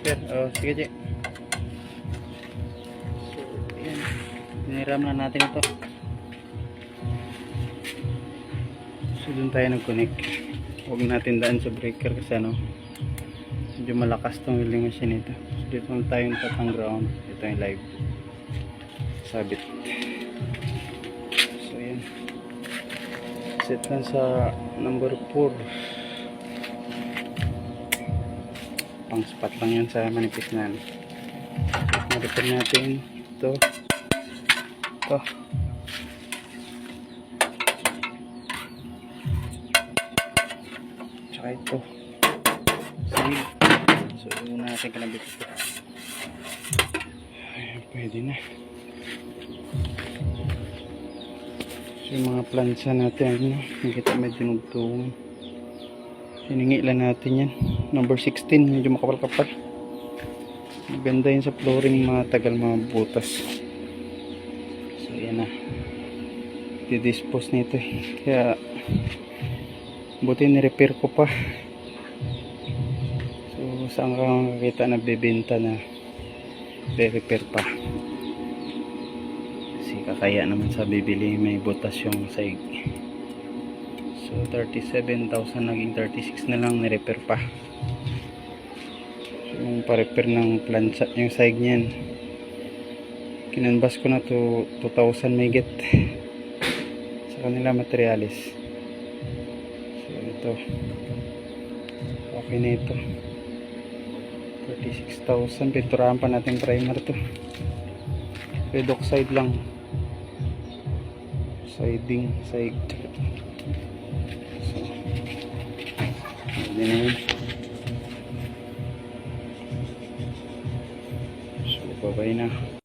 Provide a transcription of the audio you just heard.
repair. Oh, sige, Che. So, ayan. Hiniram na natin ito. So, doon tayo nag-connect. Huwag natin daan sa breaker kasi ano, medyo malakas tong welding machine ito. So, dito lang tayong tatang ground. Ito yung live. Sabit. So, ayan. Set lang sa number 4. Pang spot lang yan sa manipis na ano. Repair natin ito. Ito. Tsaka ito. Sige. So, yun natin kanabit ito. Ayan, pwede na. So, yung mga plansa natin, ano, hindi kita may dinugtungan. Hiningi lang natin yan. Number 16, medyo makapal-kapal. Maganda yun sa flooring, mga tagal mga butas. So, yan na. Didispose nito eh. Kaya, buti ni-repair ko pa. So, saan ka makakita na bibenta na re-repair pa. Kasi kakaya naman sa bibili, may butas yung saig. So 37,000 naging 36 na lang ni-repair pa. So, yung pa-repair ng plancha, yung saig niyan, kinanbas ko na to 2,000 may get sa kanila materialis. So ito, okay na ito. 36,000. Pinturahan pa natin primer to. Red oxide lang. Siding, saig. Hindi na yun. So, babay na.